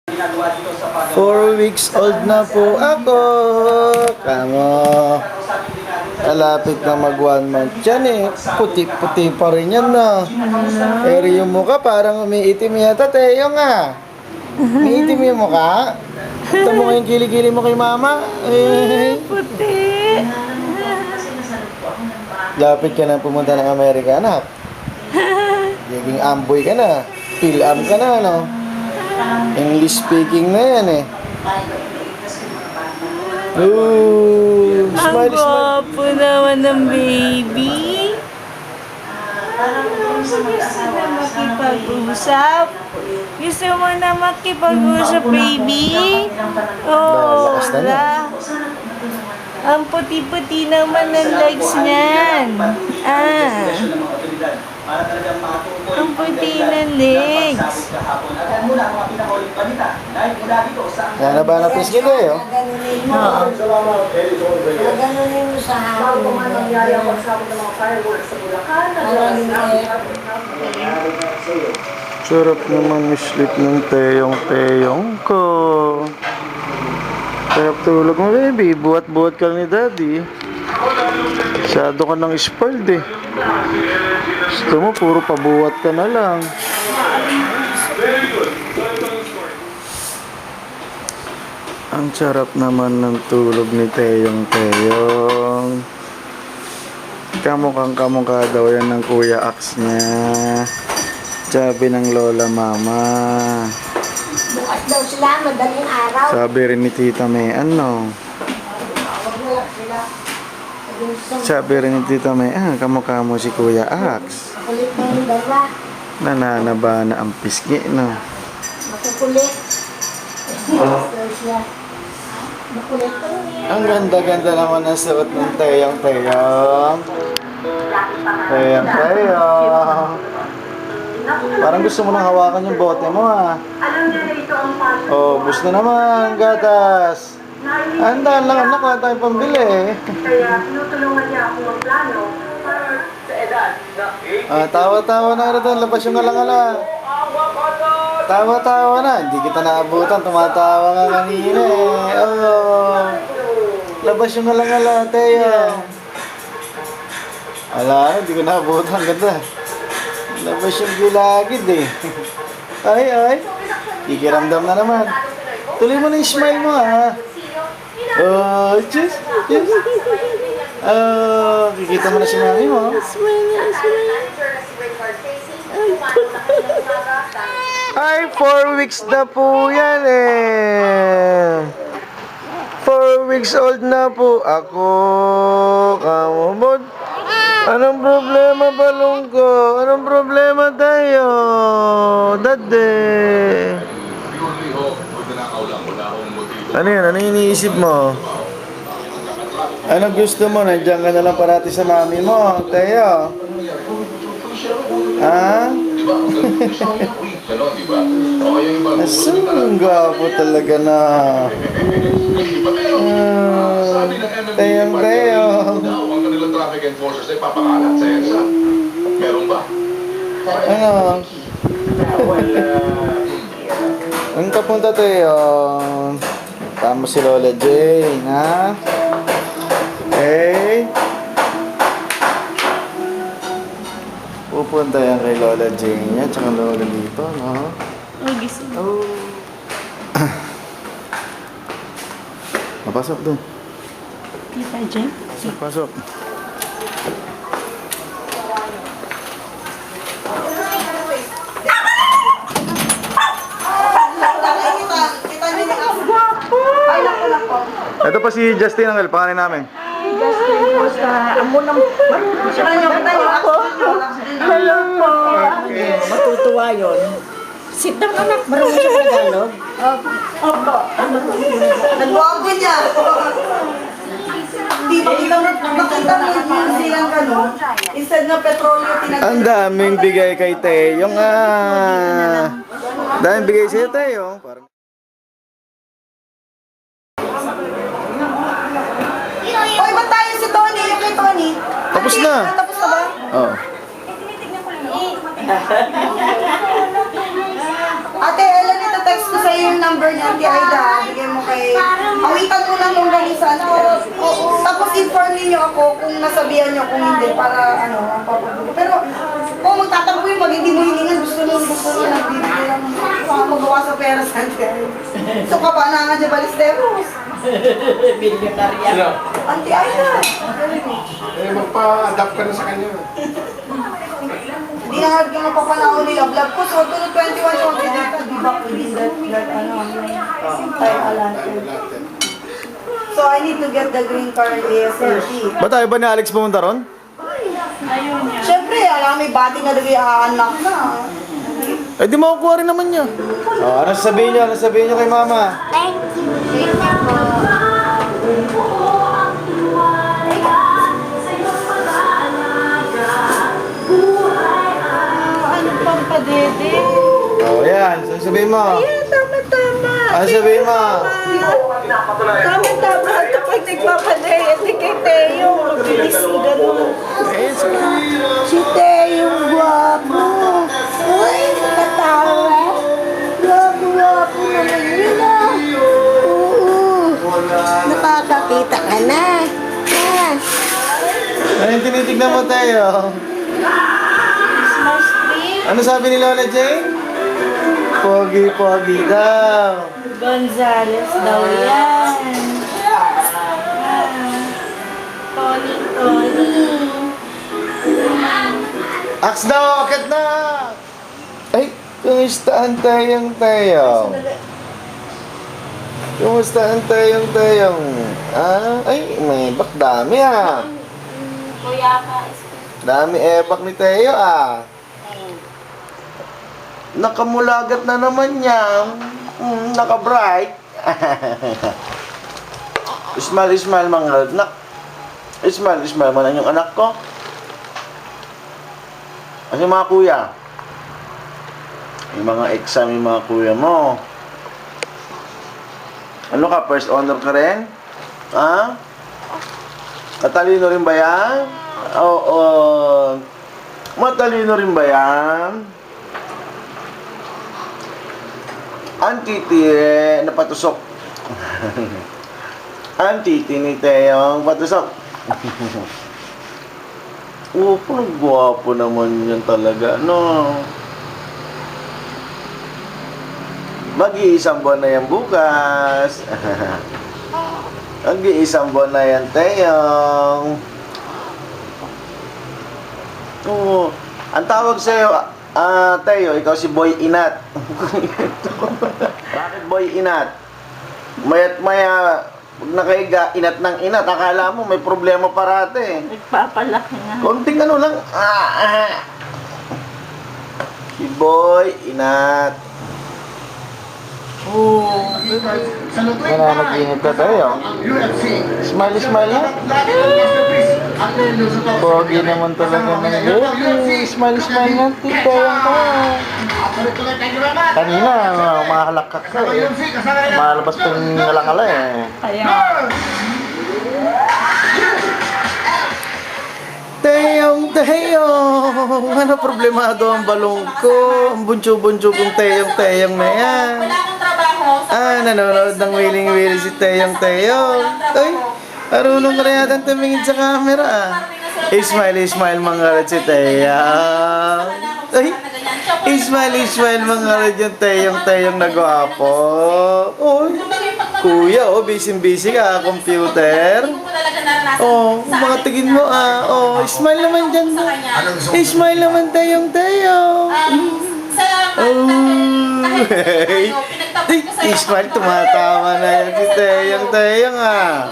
4 weeks old na po ako. Kamo. Malapit na mag 1 month yan eh. Puti-puti pa rin yan na. Pero yung mukha parang umiitim yata. Teo nga. Umiitim yung mukha. Ito mo yung kilikili mo kay mama. Puti. Lapit ka na pumunta ng Amerika, anak. Giging amboy ka na. Phil-am ka na, no? English speaking na yan eh. Ooh, Ang smile, smile. gwapo naman ng baby. Gusto na makipag-usap. Gusto mo na makipag-usap, baby? Oh, Lakas na niya. wala. Ang puti-puti naman ng legs niyan. Ang puti ng legs. Yan na ba na pis kita eh, oh? Oo. Gaganunin mo sa hapon. Sarap naman sleep ng teyong ko. Sarap tulog mo, baby. Buhat-buhat ka ni daddy. Masyado ka nang spoiled eh. Gusto mo, puro pabuhat ka na lang. Ang sarap naman ng tulog ni Teyong. Kamukhang-kamukha daw yan ng Kuya Ax niya. Sabi ng lola mama. Bukas daw sila, madaling araw. Sabi rin ni Tita May, ano? Sabi rin ni Tita May, kamukha mo si Kuya Ax. Kulit na yung dala. Nananaba na ang pisngi, no? Makukulit. Daw siya. Makulit ko rin. Ang ganda-ganda naman ng suot ng Teyong. Parang gusto mo nang hawakan yung bote mo, ha? Oh, gusto naman, gatas. Andahan lang, anak, wala tayong pambili, eh. Kaya tinutulungan niya ako ng plano para sa edad na Tawa-tawa na rin doon, labas yung alangala. Tawa-tawa na, hindi kita naabutan, tumatawa ka kanina, eh. Oh, labas yung alangala, Teyong. Ala, hindi ko naabutan, ganda. Labas yung gilagid eh. Ay. Ikiramdam na naman. Tuloy mo na yung smile mo, ha. Oh, just. Oh, kikita mo na si mami mo. Ay, 4 weeks na po yan eh. 4 weeks old na po ako. Kamumod. Anong problema, balong ko? Anong problema tayo? Dade. Ano yan? Ano iniisip mo? Ano gusto mo? Nandiyan ka na lang parati sa mami mo, Teo. Ha? Asang gwapo talaga na. Teo. Traffic enforcers ay papakalat sa EDSA. Meron ba? Ano? Ang kapunta tayo. Tama si Lola Jane, ha? Okay. Pupunta yan kay Lola Jane yan, tsaka Lola dito, no? Ay, gising. Oh. Mapasok doon. Tita Jen? Pasok. Ito pa si Justin Angel, pangalan namin. Justin po sa amunang... Hello po. Matutuwa yun. Sit down, anak. Marunong siya Tagalog. Opo. Nagwapo niya. Di makita mo yung silang gano'n. Instead na petrolyo, Ang daming bigay kay Teyong, daming bigay sa'yo, Teyong. Parang... Oy, ba't tayo si Tony? Yung kay Tony? Tapos na. Tapos na ba? Oh. Ate, Ellen, ito text ko sa'yo yung number niya, Ate Aida. Bigay mo kay... Awitan mo lang yung ganisan. Tapos inform niyo ako kung nasabihan niyo kung hindi para ano, ang papabulo. Pero kung magtatampo yung pag hindi mo hiningan, gusto mo nagbibigay lang magawa sa pera sa atin. So ka ba na nga dyan Balisteros? Bilyonarya. Sino? Ate Aida. Magpa-adapt ka na sa kanya. Hindi na nga yung mapapanahon nila vlog ko. So, tulad 21 yung dito. Di ba within that ano, time allotted. So, I need to get the green card ASAP. Ba tayo ba ni Alex pumunta ron? Siyempre, alam may bati na lagi aanak na. Eh di makukuha rin naman niya. Oh, ano sasabihin niyo? Ano sasabihin niyo kay mama? Ano pang padede? Oh, yan. Sasabihin mo. Tama-tama. Ano sasabihin mo? Tama-tama. Ito pag nagpapaday, ito kay Teo. Mabilis ko ganun. Si Teo, guwapo. Uy, katawa. Guwapo naman yun ah. Oo. Nakakakita ka na. Ha? Ano yung tinitignan mo tayo? Christmas tree. Ano sabi ni Lola Jane? Pogi-pogi daw. Gonzales daw yan. Tony. Aks daw, akit na! Ay, kumusta ang tayong-tayong? Kumusta ang tayong-tayong? Ah, ay, may bak dami ah. Kuya ka. Dami ebak ni Teo ah. Nakamulagat na naman niya. Naka-bright. Ismail mga anak. Ismail man ang yung anak ko. Kasi mga kuya. Yung mga exam yung mga kuya mo. Ano ka? First honor ka rin? Ha? Matalino rin ba yan? Oo. Matalino rin ba yan? Ang titi napatusok. Ang titi ni Teyong patusok. Puro gwapo naman yan talaga, no? Mag-iisang buwan na yan bukas. Mag-iisang buwan na yan, Teyong. Oo. Ang tawag sa'yo, Teo, ikaw si Boy Inat. Bakit Boy Inat? Maya't maya, pag nakahiga, inat ng inat, akala mo may problema parate. Nagpapalaki nga. Konting ano lang. Si Boy Inat. Nananaginip ka tayo. Smiley na. Pogi naman talaga ng baby. Smiley na. Titayang ka. Kanina, mahalakak ka eh. Malabas pa yung ngalang-ala eh. Kaya, Teyong! Ano problemado ang balong ko? Ang bunso-bunso kong Teyong na yan. Wala akong trabaho. Nanonood ng wiling-wili si Teyong. Ay, arunong ka na yata tumingin sa camera ah. Smile mga red si Teyong. Ay, smile mga red yung Teyong na gwapo. Uy, kuya, busy ka, computer. Oh, mga tigin mo ah. Oh, smile naman dyan. Smile naman Teyong. Oh, hey. Smile, tumatawa na yan si Teyong ah.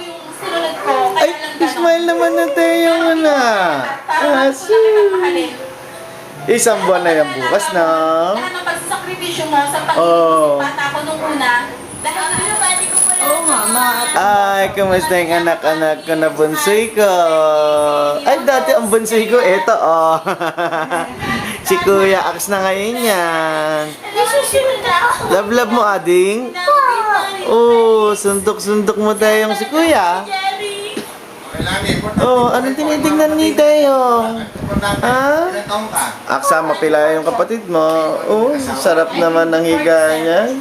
Ay, smile naman ng Teyong na. Isang buwan na yan bukas na. Lahat ng pagsasakripisyo mo sa Oh. pag-iisip bata ko nung una, dahil binabati ko pala. Oo, mama. Ay, kumusta yung anak-anak ko na bunsoy ko? Ay, dati ang bunsoy ko, eto oh. Si Kuya Ax na ngayon yan. Nasusunod na ako. Love mo, ading? Oh, sundok-sundok mo tayong si Kuya. Jerry. Oh, anong tinitingnan ni Teyong? Ha? Aksa, mapila yung kapatid mo. Oh, sarap naman ng higa niya.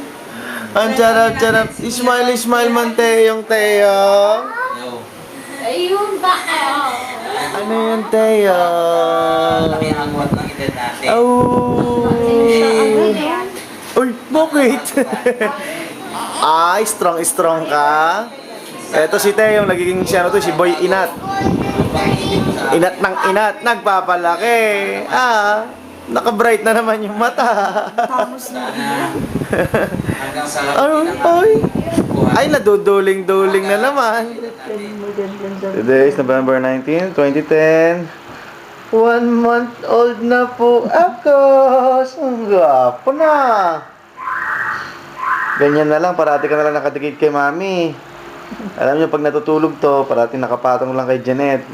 Ang charap-charap. Smile man, Teyong. Ayun ba? Ano yun, Teyong? Oh. Uy, bakit? Ay, strong ka. Eto si Teyong, nagiging siya to, si Boy Inat. Inat ng inat, nagpapalaki. Naka-bright na naman yung mata. Ano? Ay, naduduling-duling na naman. Today is November 19, 2010. 1 month old na po ako. Ang gwapo na. Ganyan na lang, parati ka na lang nakadikit kay mami. Alam niyo, pag natutulog to, parati nakapatong lang kay Janet.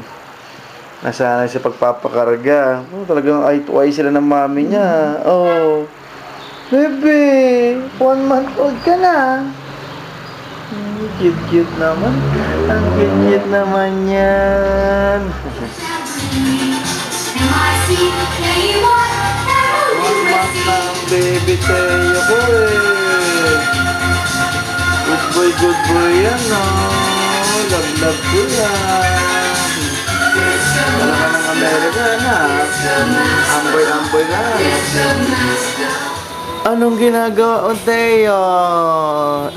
Nasanay sa pagpapakarga. Talagang eye to eye sila ng mami niya. Oh. Bebe, 1 month old ka na. Cute naman. Ang cute naman yan. One month na ang baby Teo ko eh. Good boy yan, no? Love ko yan. Wala ka ng Amerika na. Amboy na. Anong ginagawa mo, Teo?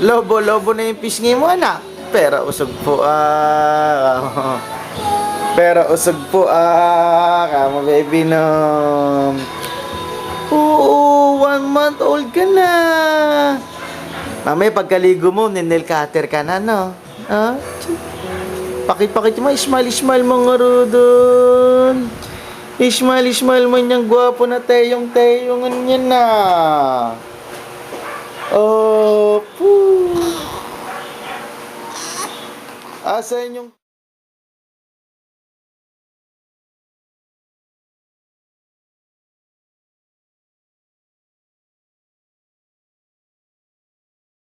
Lobo na yung pisngi mo, anak. Pero usog po, Kamo, baby, no. Oo, 1 month old ka na. Mamaya, pagkaligo mo, ninil cutter ka na, no? Ha? Pakit mo, smile mga rodon. Smile mo niyang gwapo na Teyong yan na. Oh, Asa inyong...